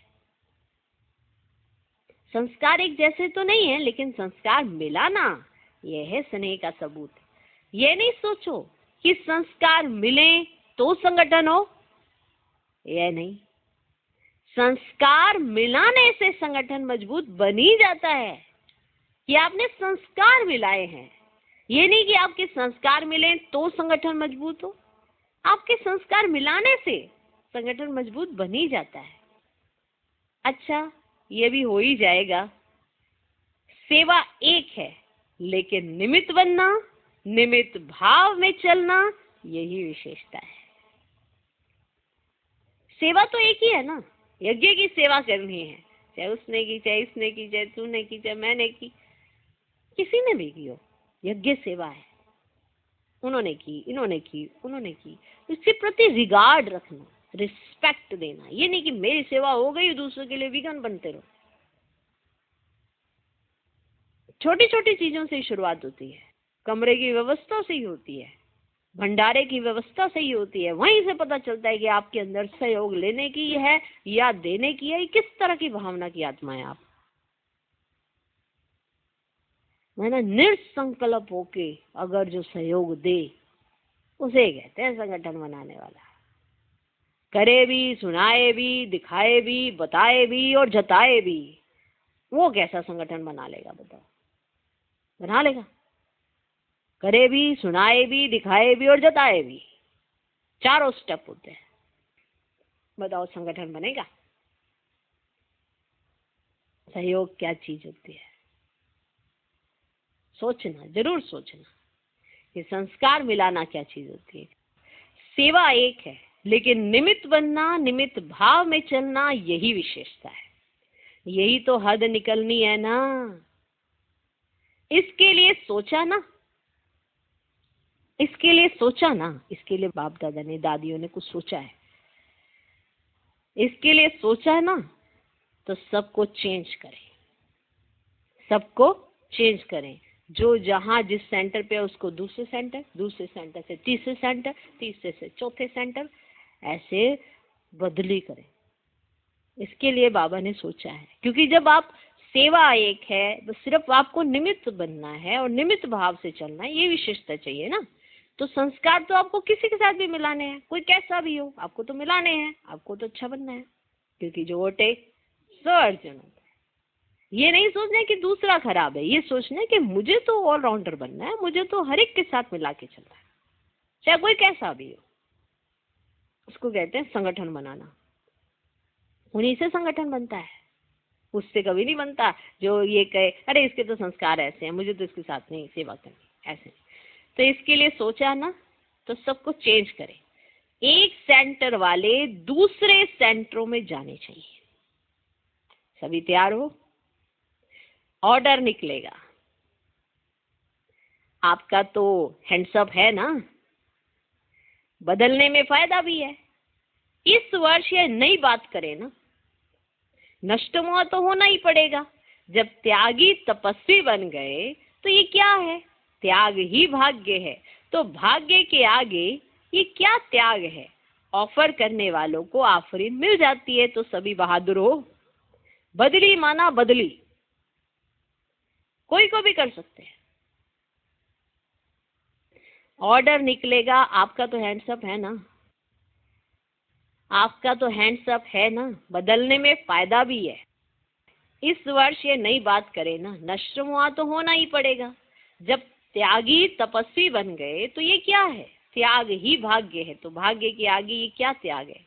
संस्कार एक जैसे तो नहीं है, लेकिन संस्कार मिलाना यह है स्नेह का सबूत। ये नहीं सोचो कि संस्कार मिले तो संगठन हो, यह नहीं। संस्कार मिलाने से संगठन मजबूत बन ही जाता है कि आपने संस्कार मिलाए हैं। ये नहीं कि आपके संस्कार मिले तो संगठन मजबूत हो। आपके संस्कार मिलाने से संगठन मजबूत बन ही जाता है। अच्छा, ये भी हो ही जाएगा। सेवा एक है, लेकिन निमित्त बनना, निमित्त भाव में चलना, यही विशेषता है। सेवा तो एक ही है ना, यज्ञ की सेवा करनी है, चाहे उसने की, चाहे इसने की, चाहे तूने की, चाहे मैंने की, किसी ने भी की हो, यज्ञ सेवा है। उन्होंने की, इन्होंने की, उन्होंने की, इसके प्रति रिगार्ड रखना, रिस्पेक्ट देना। ये नहीं कि मेरी सेवा हो गई दूसरों के लिए विघन बनते रहो। छोटी छोटी चीजों से शुरुआत होती है। कमरे की व्यवस्था से ही होती है, भंडारे की व्यवस्था से ही होती है। वहीं से पता चलता है कि आपके अंदर सहयोग लेने की है या देने की है, किस तरह की भावना की आत्मा है आप। मैंने निसंकल्प होके अगर जो सहयोग दे, उसे कहते हैं संगठन बनाने वाला। करे भी, सुनाए भी, दिखाए भी, बताए भी और जताए भी, वो कैसा संगठन बना लेगा बताओ? बना लेगा? करे भी, सुनाए भी, दिखाए भी और जताए भी, चारों स्टेप होते हैं। बताओ संगठन बनेगा? सहयोग क्या चीज होती है? सोचना, जरूर सोचना कि संस्कार मिलाना क्या चीज होती है। सेवा एक है, लेकिन निमित्त बनना, निमित्त भाव में चलना, यही विशेषता है। यही तो हद निकलनी है ना। इसके लिए सोचा ना, इसके लिए सोचा ना, इसके लिए बाप दादा ने, दादियों ने कुछ सोचा है, इसके लिए सोचा है ना, तो सबको चेंज करें, सबको चेंज करें। जो जहां जिस सेंटर पे है उसको दूसरे सेंटर, दूसरे सेंटर से तीसरे सेंटर, तीसरे से चौथे सेंटर, ऐसे बदली करें। इसके लिए बाबा ने सोचा है। क्योंकि जब आप, सेवा एक है, तो सिर्फ आपको निमित्त बनना है और निमित्त भाव से चलना है, ये विशेषता चाहिए ना। तो संस्कार तो आपको किसी के साथ भी मिलाने हैं, कोई कैसा भी हो, आपको तो मिलाने हैं, आपको तो अच्छा बनना है। क्योंकि जो ओटे सो अर्जुन होता है। ये नहीं सोचना है कि दूसरा खराब है, ये सोचना है कि मुझे तो ऑलराउंडर बनना है, मुझे तो हर एक के साथ मिला के चलना है, चाहे कोई कैसा भी हो। उसको कहते हैं संगठन बनाना। उन्हीं से संगठन बनता है, उससे कभी नहीं बनता जो ये कहे अरे इसके तो संस्कार ऐसे हैं, मुझे तो इसके साथ नहीं सेवा करनी, ऐसे नहीं। तो इसके लिए सोचा ना, तो सबको चेंज करें। एक सेंटर वाले दूसरे सेंटरों में जाने चाहिए। सभी तैयार हो? ऑर्डर निकलेगा। आपका तो हैंड्सअप है ना, बदलने में फायदा भी है। इस वर्ष ये नई बात करें ना, नष्ट मोह तो होना ही पड़ेगा। जब त्यागी तपस्वी बन गए तो ये क्या है, त्याग ही भाग्य है। तो भाग्य के आगे ये क्या त्याग है। ऑफर करने वालों को आफरीन मिल जाती है, तो सभी बहादुर हो। बदली माना बदली, कोई को भी कर सकते हैं। ऑर्डर निकलेगा। आपका तो हैंड्सअप है ना, आपका तो हैंड्सअप है ना, बदलने में फायदा भी है। इस वर्ष ये नई बात करें ना, नष्ट हुआ तो होना ही पड़ेगा। जब त्यागी तपस्वी बन गए तो ये क्या है, त्याग ही भाग्य है। तो भाग्य के आगे ये क्या त्याग है।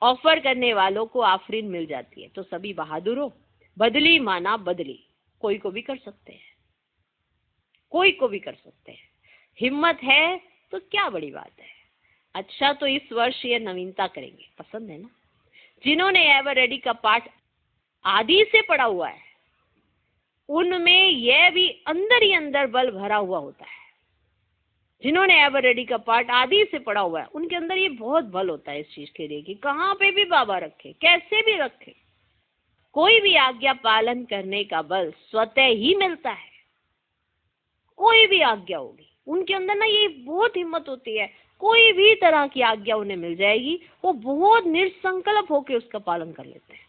ऑफर करने वालों को आफरीन मिल जाती है, तो सभी बहादुर हो। बदली माना बदली, कोई को भी कर सकते हैं, कोई को भी कर सकते हैं। हिम्मत है तो क्या बड़ी बात है। अच्छा, तो इस वर्ष ये नवीनता करेंगे, पसंद है ना। जिन्होंने एवर रेडी का पाठ आदि से पढ़ा हुआ है, उनमें यह भी अंदर ही अंदर बल भरा हुआ होता है। जिन्होंने एवर रेडी का पाठ आदि से पढ़ा हुआ है, उनके अंदर ये बहुत बल होता है इस चीज के लिए कि कहाँ पे भी बाबा रखे, कैसे भी रखे, कोई भी आज्ञा पालन करने का बल स्वतः ही मिलता है। कोई भी आज्ञा होगी, उनके अंदर ना ये बहुत हिम्मत होती है। कोई भी तरह की आज्ञा उन्हें मिल जाएगी, वो बहुत निसंकल्प होकर उसका पालन कर लेते हैं।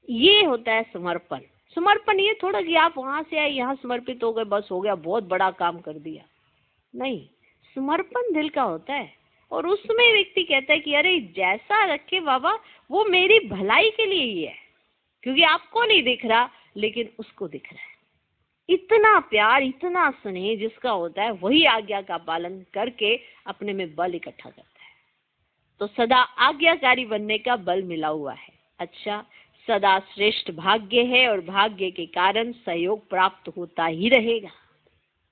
ये होता है समर्पण। समर्पण ये थोड़ा कि आप वहां से आए, यहाँ समर्पित हो गए, बस हो गया, बहुत बड़ा काम कर दिया। नहीं, समर्पण दिल का होता है। और उसमें व्यक्ति कहता है कि अरे जैसा रखे बाबा, वो मेरी भलाई के लिए ही है, क्योंकि आपको नहीं दिख रहा लेकिन उसको दिख रहा है। इतना प्यार, इतना स्नेह जिसका होता है, वही आज्ञा का पालन करके अपने में बल इकट्ठा करता है। तो सदा आज्ञाकारी बनने का बल मिला हुआ है। अच्छा, सदा श्रेष्ठ भाग्य है और भाग्य के कारण सहयोग प्राप्त होता ही रहेगा।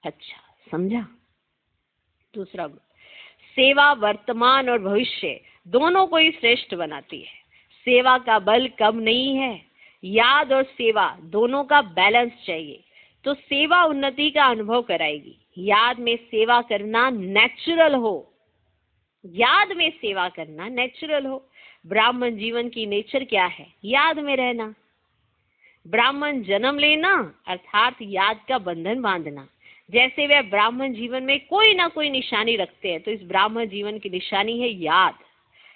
अच्छा, समझा। दूसरा गुण, सेवा वर्तमान और भविष्य दोनों को ही श्रेष्ठ बनाती है। सेवा का बल कम नहीं है, याद और सेवा दोनों का बैलेंस चाहिए। तो सेवा उन्नति का अनुभव कराएगी। याद में सेवा करना नेचुरल हो, याद में सेवा करना नेचुरल हो। ब्राह्मण जीवन की नेचर क्या है, याद में रहना। ब्राह्मण जन्म लेना अर्थात याद का बंधन बांधना। जैसे वे ब्राह्मण जीवन में कोई ना कोई निशानी रखते हैं, तो इस ब्राह्मण जीवन की निशानी है याद।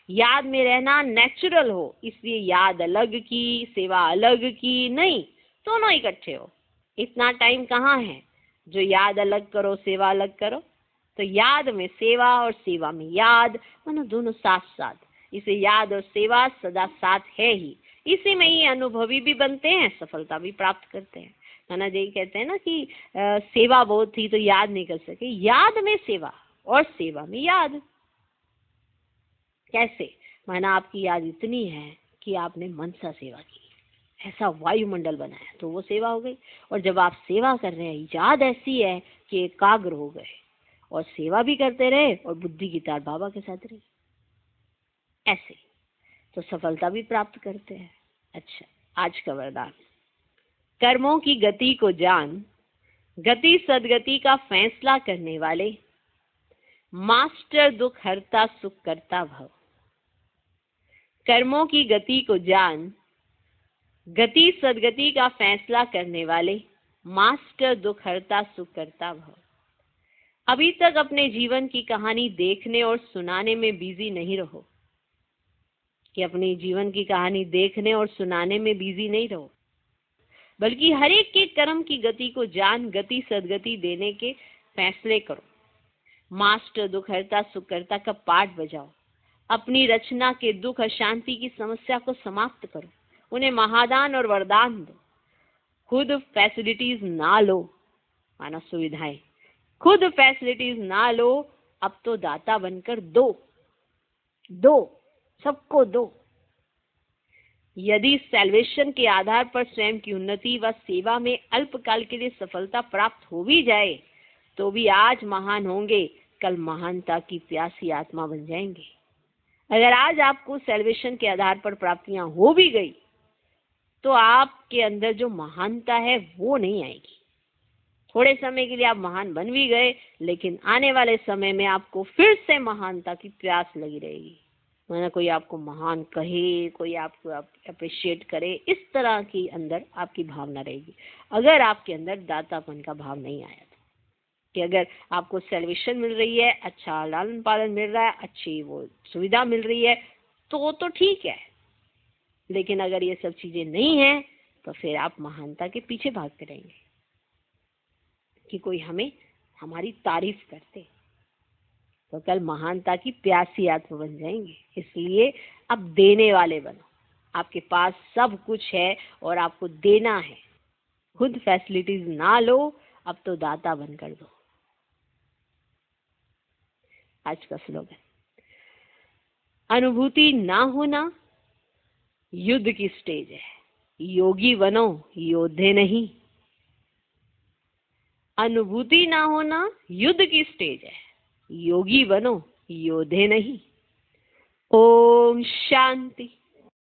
याद में रहना नेचुरल हो, इसलिए याद अलग की, सेवा अलग की नहीं, दोनों इकट्ठे हो। इतना टाइम कहाँ है जो याद अलग करो, सेवा अलग करो। तो याद में सेवा और सेवा में याद, मानो दोनों साथ साथ। इसे याद और सेवा सदा साथ है ही, इसी में ही अनुभवी भी बनते हैं, सफलता भी प्राप्त करते हैं। नाना जी कहते हैं ना कि सेवा बहुत थी तो याद नहीं कर सके। याद में सेवा और सेवा में याद। कैसे, माना आपकी याद इतनी है कि आपने मनसा सेवा की, ऐसा वायुमंडल बनाया, तो वो सेवा हो गई। और जब आप सेवा कर रहे हैं, याद ऐसी है कि एकाग्र हो गए और सेवा भी करते रहे और बुद्धि की तार बाबा के साथ रही, ऐसे तो सफलता भी प्राप्त करते हैं। अच्छा, आज का वरदान, कर्मों की गति को जान, गति सदगति का फैसला करने वाले, मास्टर दुख हरता सुख करता भव। कर्मों की गति को जान, गति सदगति का फैसला करने वाले, मास्टर दुख हरता सुख करता भव। अभी तक अपने जीवन की कहानी देखने और सुनाने में बिजी नहीं रहो, कि अपनी जीवन की कहानी देखने और सुनाने में बिजी नहीं रहो, बल्कि हर एक के कर्म की गति को जान, गति सदगति देने के फैसले करो। मास्टर दुख हरता सुख करता का पाठ बजाओ। अपनी रचना के दुख अशांति की समस्या को समाप्त करो, उन्हें महादान और वरदान दो। खुद फैसिलिटीज ना लो, माना सुविधाएं, खुद फैसिलिटीज ना लो, अब तो दाता बनकर दो, सबको दो। यदि सैल्वेशन के आधार पर स्वयं की उन्नति व सेवा में अल्पकाल के लिए सफलता प्राप्त हो भी जाए, तो भी आज महान होंगे, कल महानता की प्यासी आत्मा बन जाएंगे। अगर आज आपको सैल्वेशन के आधार पर प्राप्तियां हो भी गई, तो आपके अंदर जो महानता है वो नहीं आएगी। थोड़े समय के लिए आप महान बन भी गए, लेकिन आने वाले समय में आपको फिर से महानता की प्यास लगी रहेगी। माना कोई आपको महान कहे, कोई आपको अप्रिशिएट करे, इस तरह की अंदर आपकी भावना रहेगी। अगर आपके अंदर दातापन का भाव नहीं आया तो, कि अगर आपको सैल्वेशन मिल रही है, अच्छा लालन पालन मिल रहा है, अच्छी वो सुविधा मिल रही है, तो ठीक है। लेकिन अगर ये सब चीजें नहीं है तो फिर आप महानता के पीछे भागते रहेंगे कि कोई हमें हमारी तारीफ करते, तो कल महानता की प्यासी आत्मा बन जाएंगे। इसलिए अब देने वाले बनो। आपके पास सब कुछ है और आपको देना है। खुद फैसिलिटीज ना लो, अब तो दाता बनकर दो। आज का स्लोगन, अनुभूति ना होना युद्ध की स्टेज है, योगी बनो योद्धे नहीं। अनुभूति ना होना युद्ध की स्टेज है, योगी बनो योद्धे नहीं। ओम शांति।